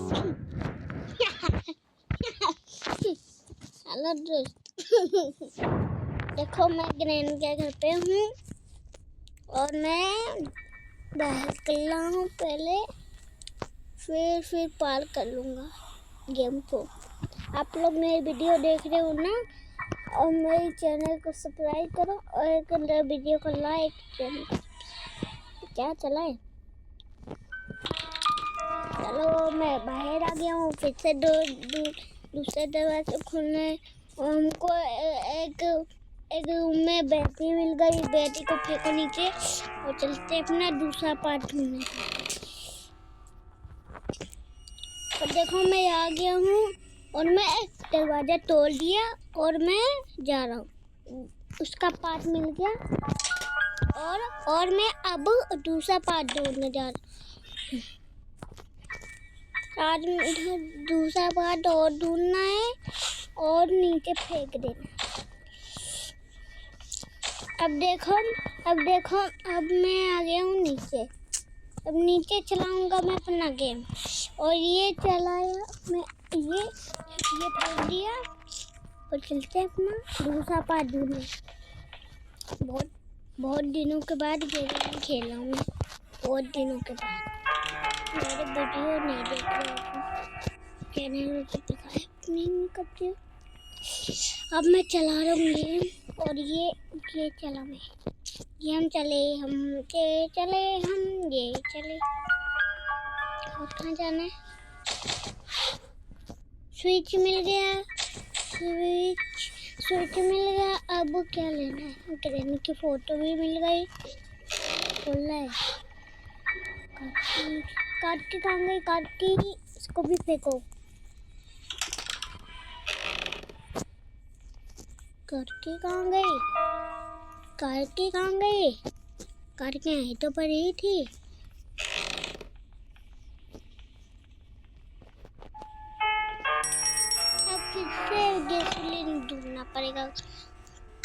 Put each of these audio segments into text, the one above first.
Hello दोस्त। देखो मैं ग्रैंड के घर पे हूँ और मैं बाहर कर रहा हूँ पहले, फिर पार कर लूँगा गेम को। आप लोग मेरी वीडियो देख रहे हो ना, और मेरे चैनल को सब्सक्राइब करो और एक वीडियो को लाइक करो। क्या चलाए? चलो मैं बाहर आ गया हूँ, फिर से दूसरे दरवाजे खुलने। हमको एक रूम में बैटरी मिल गई, बैटरी को फेंको नीचे और चलते अपना दूसरा पार्ट ढूंढने। तो देखो मैं आ गया हूँ और मैं दरवाजा तोड़ दिया और मैं जा रहा हूँ। उसका पार्ट मिल गया और मैं अब दूसरा पार्ट ढूंढने जा रहा हूँ। आज दूसरा पार्ट और ढूंढना है और नीचे फेंक देना। अब देखो अब मैं आ गया हूँ नीचे। अब नीचे चलाऊंगा मैं अपना गेम, और ये चलाया मैं, ये फेंक दिया और चलते अपना दूसरा पार्ट ढूंढने। बहुत दिनों के बाद गेम खेल रहा हूँ मैं, बहुत दिनों के बाद। मेरे वीडियो नहीं देख रहे हो, चैनल को सब्सक्राइब नहीं करते हो। अब मैं चला रहा हूँ गेम, और ये चला मैं गेम चले हम ये चले। और कहाँ जाना है? स्विच मिल गया, स्विच मिल गया। अब क्या लेना है? ग्रैनी की फोटो भी मिल गई। खोलना है। कार्ड कहाँ गई? कार्ड की इसको भी फेंको। कार्ड की कहाँ गई? कार्ड की यहीं तो पड़ी थी। अब फिर से गैसोलीन ढूंढना पड़ेगा।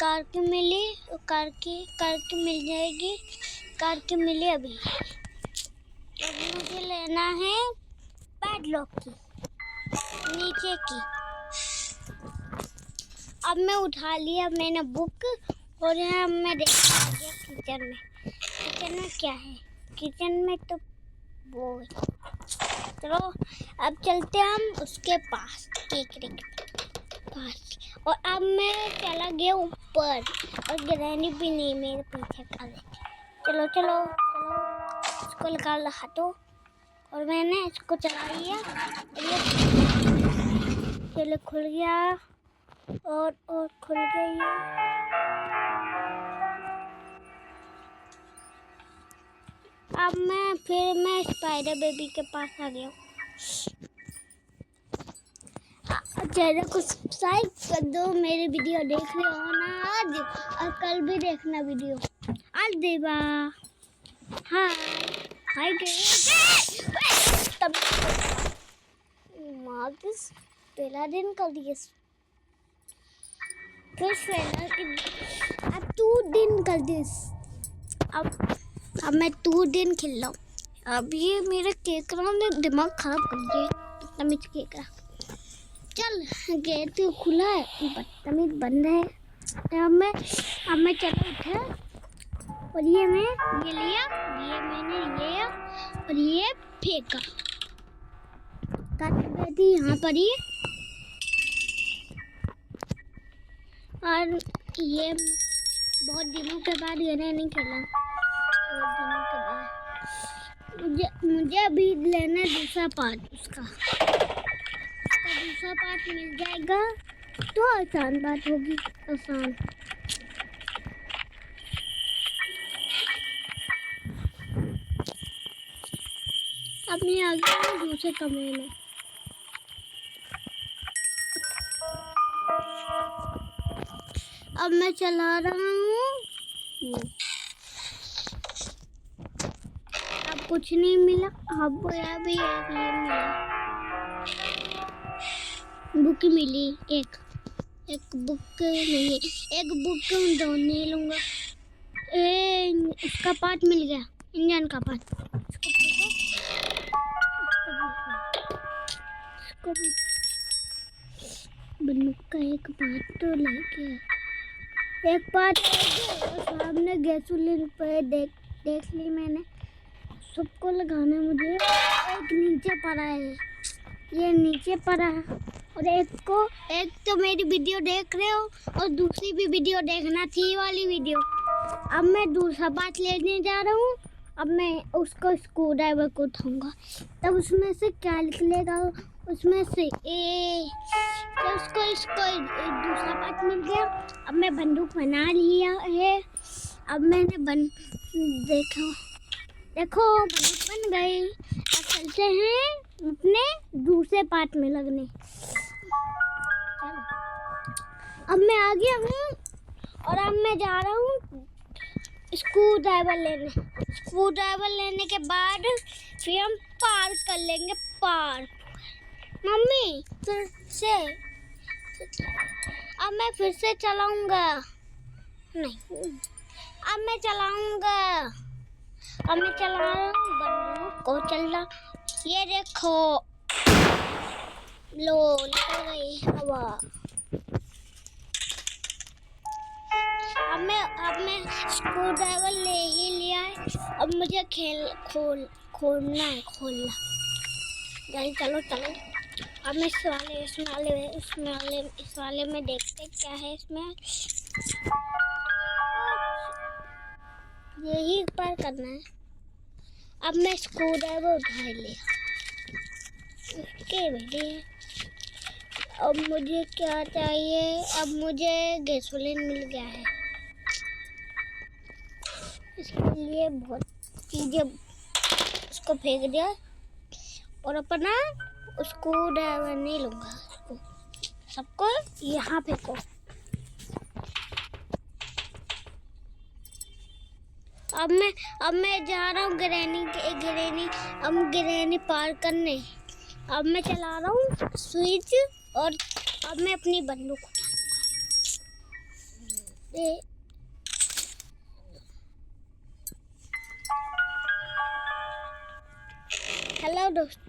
कार की मिली, कार की मिल जाएगी। कार की मिली अभी। अब मुझे लेना है पैडलॉक की, नीचे की। अब मैं उठा लिया मैंने बुक, और यहाँ मैं देखने आ गया किचन में। किचन में क्या है? किचन में तो वो है। चलो अब चलते हम उसके पास, केक पास। और अब मैं चला गया ऊपर, और ग्रैनी भी नहीं मेरे पीछे कर रही। चलो इसको निकाल रहा तो, और मैंने इसको चला लिया। चलो खुल गया, और खुल गई। अब मैं स्पाइडर बेबी के पास आ गया। चैनल को सब्सक्राइब कर दो। मेरे वीडियो देख रहे हो ना आज, और कल भी देखना वीडियो। आज देवा हाय तब मार्क्स पहला दिन कर दिए, अब 2 दिन कर दिस। अब मैं 2 दिन खेल रहा हूँ। अब ये मेरा केकरा ने दिमाग खराब कर दिया, बदतमीज केकरा। चल गेट खुला है, बदतमीज बंद है। अब मैं चला उठा, और ये मैंने लिया और ये फेंका। बैठी यहाँ पर ही, और ये बहुत दिनों के बाद ये नहीं खेला। बहुत दिनों के बाद मुझे अभी लेना दूसरा पार्ट। उसका दूसरा पार्ट मिल जाएगा तो आसान बात होगी। आसान। अब मैं आ गया दूसरे कमरे में। अब मैं चला रहा हूँ। अब कुछ नहीं मिला। अब अभी एक ये मिला, बुक मिली। एक बुक नहीं, एक बुक नहीं लूँगा। उसका पार्ट मिल गया, इंजन का पार्ट। इसको भी बंदूक का एक पार्ट तो लेके एक पार्ट और सामने गैसोलीन पे देख ली मैंने। सबको लगाना मुझे। एक नीचे पड़ा है, ये नीचे पड़ा है, और एक तो मेरी वीडियो देख रहे हो और दूसरी भी वीडियो देखना थी वाली वीडियो। अब मैं दूसरा पार्ट लेने जा रहा हूँ। अब मैं उसको स्क्रू ड्राइवर को उठाऊंगा, तब उसमें से क्या निकलेगा, उसमें से तो इसको दूसरा पार्ट मिल गया। अब मैं बंदूक बना लिया है। अब मैंने देखो बंदूक बन गई। अब चलते हैं अपने दूसरे पार्ट में लगने। अब मैं आ गया हूँ और अब मैं जा रहा हूँ स्क्रू ड्राइवर लेने के बाद फिर हम पार कर लेंगे पार। मम्मी फिर से अब मैं फिर से चलाऊंगा। नहीं, अब मैं चलाऊंगा। अब मैं चला रहा हूँ बंदूक को। चल रहा, ये देखो, लो निकल गई हवा। अब मैं स्क्रू ड्राइवर ले ही लिया है। अब मुझे खोलना है। चलो। अब मैं इस वाले में देखते क्या है इसमें। यही पर करना है। अब मैं स्क्रू ड्राइवर उठा लिया। उसके लिए अब मुझे क्या चाहिए? अब मुझे गैसोलीन मिल गया है। इसके लिए बहुत चीजें उसको फेंक दिया और अपना उसको ड्राइवर नहीं लूंगा। सबको यहाँ फेंको। अब मैं जा रहा हूँ ग्रैनी पार करने। अब मैं चला रहा हूँ स्विच और अब मैं अपनी बंदूक उठाऊंगा। हेलो दोस्त,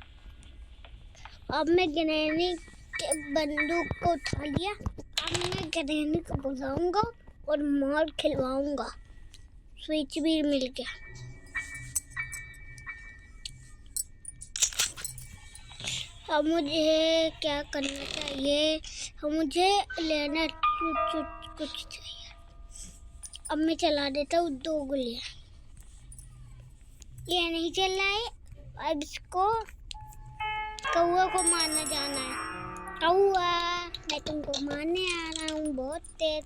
अब मैं ग्रैनी के बंदूक को उठा लिया। अब मैं ग्रैनी को बुलाऊंगा और मार खिलवाऊंगा। स्विच भी मिल गया। अब मुझे क्या करना चाहिए? अब मुझे लेना कुछ चाहिए। अब मैं चला देता हूँ 2 गोलियां। ये नहीं चल रहा है। अब इसको कौआ को मारना जाना है। कौआ, मैं तुमको मारने आ रहा हूँ। बहुत तेज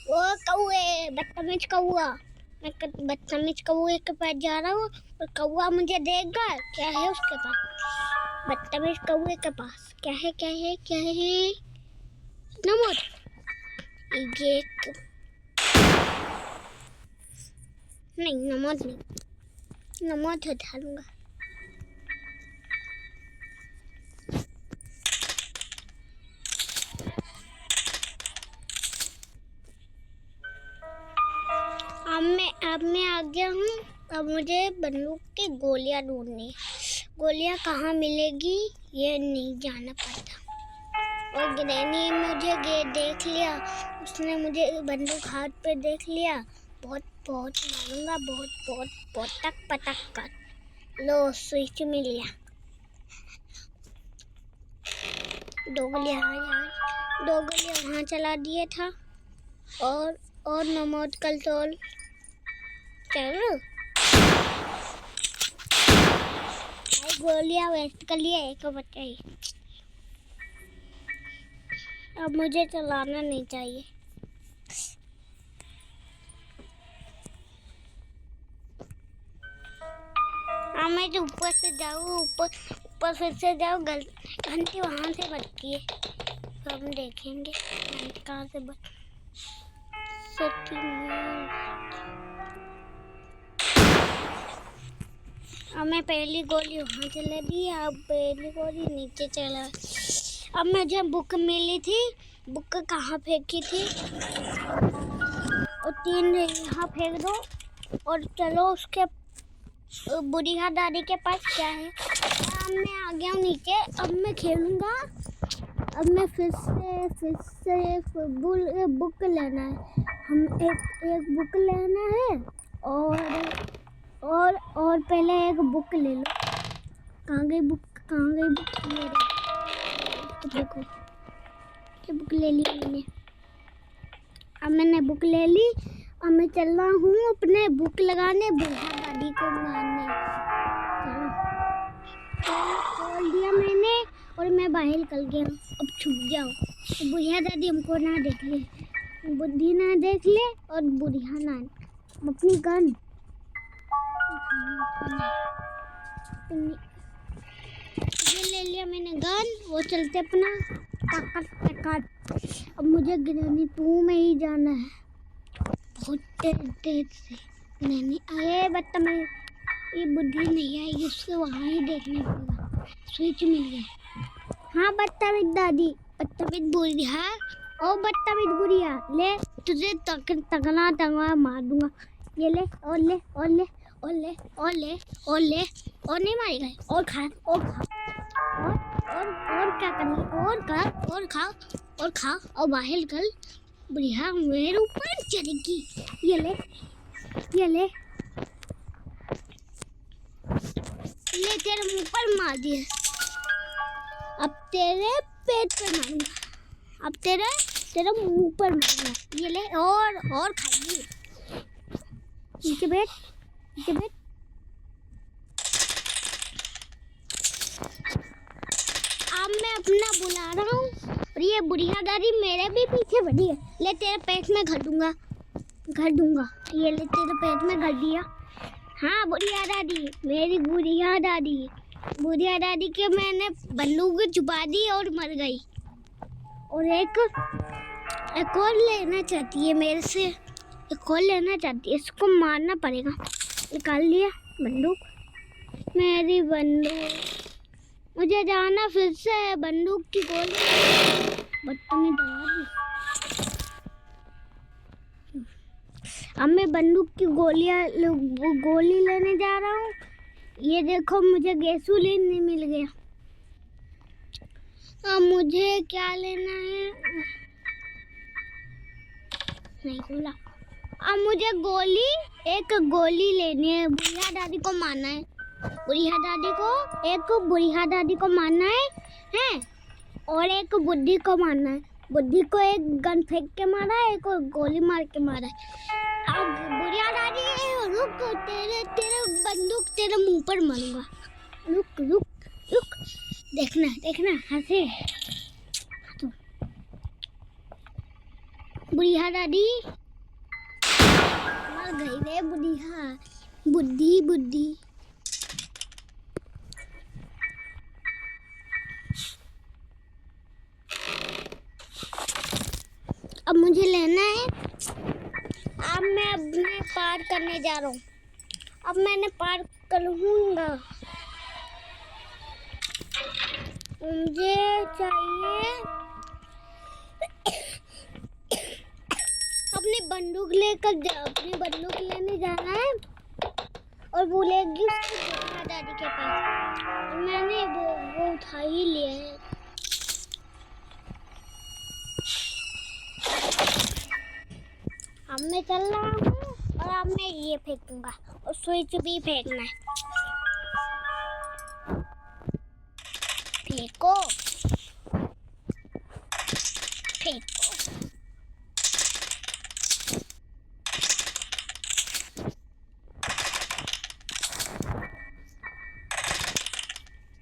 वो कौए, बदतमीज कौआ। मैं बदतमीज कौए के पास जा रहा हूँ और कौआ मुझे देगा। क्या है उसके पास? बदतमीज कौए के पास क्या है? नमक। ये नहीं, नमक उठा लूंगा। अब मैं आ गया हूँ। अब मुझे बंदूक की गोलियां ढूंढनी। गोलियां कहाँ मिलेगी ये नहीं जाना पड़ता। और ग्रैनी मुझे देख लिया। उसने मुझे बंदूक हाथ पे देख लिया। बहुत मारूंगा। बहुत पटक कर। लो स्विच मिल गया। 2 गोलियां वहाँ चला दिए था। और नमोद कंट्रोल चलो। गोलियां वेस्ट कर लिया। एक बचाई। अब मुझे चलाना नहीं चाहिए। मैं जो ऊपर से जाऊँ, ऊपर फिर से जाऊँ। घंटी वहाँ से बजती है। तो हम देखेंगे घंटी कहाँ से बज सकती है। अब मैं पहली गोली वहाँ चला दी। अब पहली गोली नीचे चला। अब मुझे बुक मिली थी। बुक कहाँ फेंकी थी? और 3 यहाँ फेंक दो और चलो उसके बुढ़िया दादी के पास। क्या है? अब मैं आ गया हूँ नीचे। अब मैं खेलूँगा। अब मैं फिर से एक बुक लेना है। हम एक बुक लेना है और पहले एक बुक ले लो। कहाँ गई बुक? ये रही। देखो ये बुक ले ली मैंने। अब मैंने बुक ले ली। अब मैं चल रहा हूँ अपने बुक लगाने बुढ़िया दादी को मारने। चलो खोल दिया मैंने और मैं बाहर निकल गया। अब छुप जाओ तो बुढ़िया दादी हमको ना देख ले, बुद्धि ना देख ले और बुढ़िया ना। अपनी गन ये ले लिया मैंने गन। वो चलते अपना ताकत। अब मुझे ग्रेनी 2 में ही जाना है। बहुत तेज से ग्रेनी आए बदतमीज। ये बुद्धि नहीं आएगी उसको वहाँ ही देखने पड़ेगा। स्विच मिल गया। हाँ बदतमीज दादी, बदतमीज बुढ़िया और बदतमीज बुढ़िया। ले तुझे तगड़ा मार दूंगा। ये ले और ले और ले और ले और ले और ले और नहीं मारेगा। और खा और क्या करनी? और खा और बाहर निकल। बुढ़िया मेरे ऊपर चढ़ेगी। ये ले तेरे मुंह पर मार दिया। अब तेरे पेट पर मारूंगा। अब तेरे मुंह पर मारूंगा। ये ले और खाइए। नीचे बैठ। अब मैं अपना बुला रहा हूँ और ये बुढ़िया दादी मेरे भी पीछे बढ़ी है। ले तेरे पेट में घर दूंगा। ये ले तेरे पेट में घर दिया। हाँ बुढ़िया दादी, मेरी बुढ़िया दादी के मैंने बंदूक छुपा दी और मर गई। और एक और लेना चाहती है मेरे से। इसको मारना पड़ेगा। निकाल लिया बंदूक। मेरी बंदूक। मुझे जाना फिर से। बंदूक की गोली बदतमीज दादी। अब मैं बंदूक की गोली लेने जा रहा हूँ। ये देखो मुझे गैसोलीन नहीं मिल गया। अब मुझे क्या लेना है? नहीं खोला। अब मुझे एक गोली लेनी है। बुढ़िया दादी को मारना है। बुढ़िया दादी को मारना है और एक बुद्धि को मारना है। बुद्धि को एक गन फेंक के मारा है, एक और गोली मार के मारा है। अब बुढ़िया दादी रुक, तेरे बंदूक तेरे मुंह पर मारूंगा। रुक। देखना हंसे। तो बुढ़िया दादी मर गई रे। बुढ़िया बुद्धि। अब मुझे लेना है। अब मैं अपने पार करने जा रहा हूँ। अब मैंने पार कर लूँगा। मुझे चाहिए अपनी बंदूक लेने जाना है और बोलेगी उसकी बुढ़िया दादी के पास। मैंने वो उठा ही लिया है। अब मैं चल रहा हूँ और अब मैं ये फेंकूंगा और स्विच भी फेंकना है। फेंको।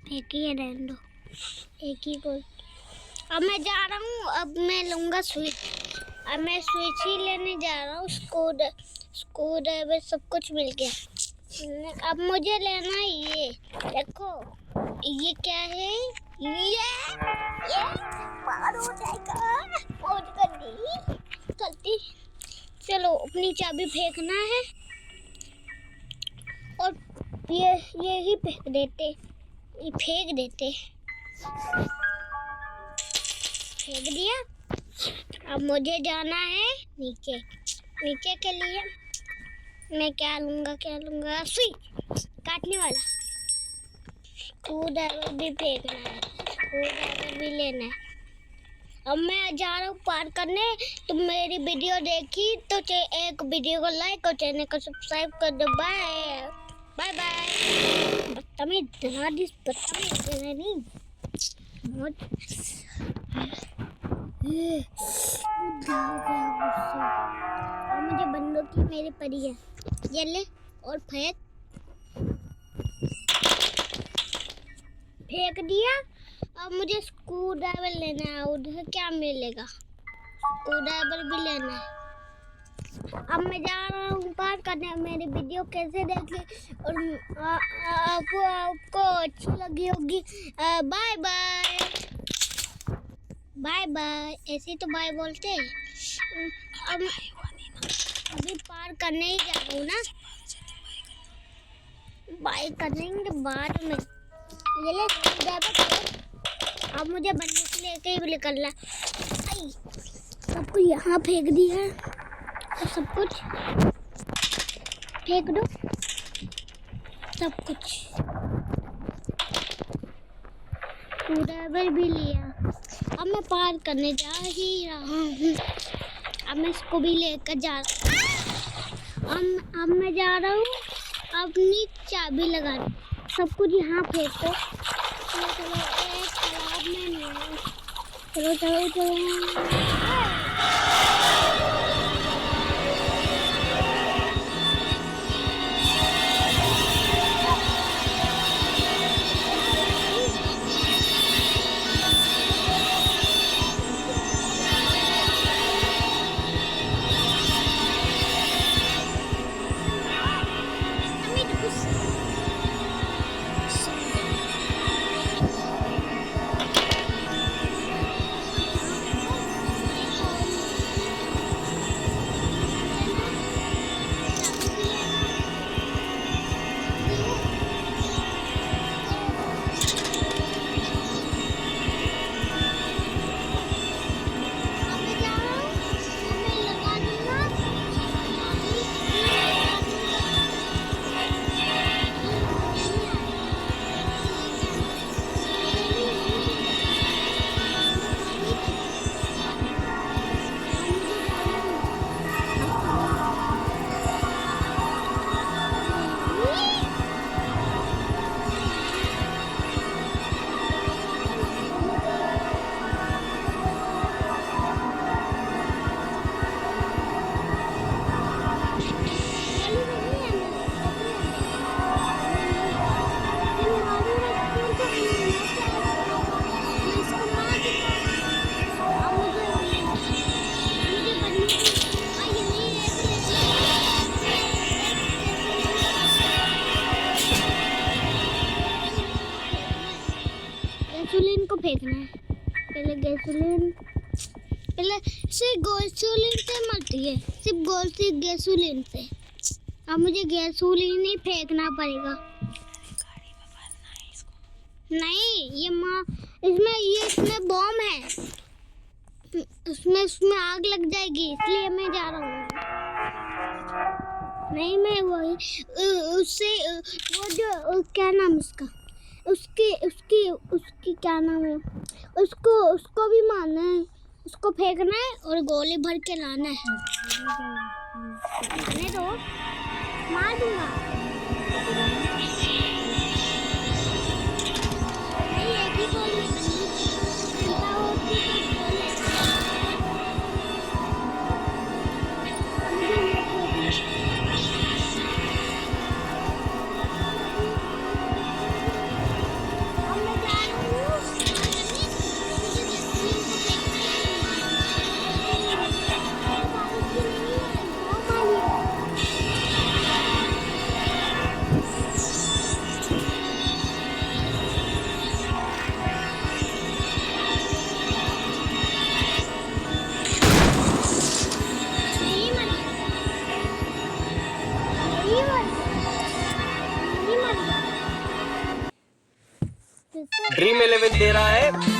फेंकिए रहने दो। एक ही गोल। अब मैं जा रहा हूँ। अब मैं लूँगा स्विच। अब मैं स्विच ही लेने जा रहा हूँ। स्क्रू ड्राइवर सब कुछ मिल गया। अब मुझे लेना है ये। देखो ये क्या है? ये पार हो जाएगा। पहुंच गई। चलती। चलो अपनी चाबी फेंकना है और ये ही फेंक देते। फेंक दिया। अब मुझे जाना है नीचे के लिए मैं क्या लूँगा सुई काटने वाला। स्क्रू ड्राइवर भी फेंकना है, स्क्रू ड्राइवर भी लेना है। अब मैं जा रहा हूँ पार करने। तुम मेरी वीडियो देखी तो एक वीडियो को लाइक और चैनल को सब्सक्राइब कर दो। Bye bye bye. बदतमीज धनाधीश, बदतमीज धनाधीश। और मुझे बंदूक की मेरी पड़ी है, ये ले और फेंक दिया। अब मुझे स्क्रू ड्राइवर लेना है, उधर क्या मिलेगा? स्क्रू ड्राइवर भी लेना है। अब मैं जा रहा हूँ पार करने। मेरी वीडियो कैसे देखी और आपको अच्छी लगी होगी। Bye bye bye bye. ऐसे तो बाय बोलते हैं। अब अभी पार करने ही जा रहा हूँ ना, बाय करने के बाद में ये ले स्क्रू ड्राइवर। अब मुझे बंदूक लेके ही निकलना। आई सब कुछ यहाँ फेंक दिया है, तो सब कुछ फेंक दो, सब कुछ। स्क्रूड्राइवर भी लिया। अब मैं पार करने जा ही रहा हूँ। अब मैं इसको भी लेकर जा रहा हूँ। अब मैं जा रहा हूँ अपनी चाबी लगाने। सब कुछ यहाँ फेंक दो। चलो चलो, एक तालाब में नहीं। चलो चलो चलो। गैसोलीन को फेंकना है। पहले गैसोलीन, पहले सिर्फ गैसोलीन से मरती है, सिर्फ गैसोलीन से। अब मुझे गैसोलीन ही फेंकना पड़ेगा। नहीं, ये इसमें बॉम्ब है। उसमें आग लग जाएगी, इसलिए मैं जा रहा हूँ। नहीं, मैं वही उससे वो जो क्या नाम उसका, उसकी क्या नाम है, उसको भी मारना है, उसको फेंकना है और गोली भर के लाना है। मारने दो, मार दूंगा। नहीं, एक ही गोली ड्रीम 11 दे रहा है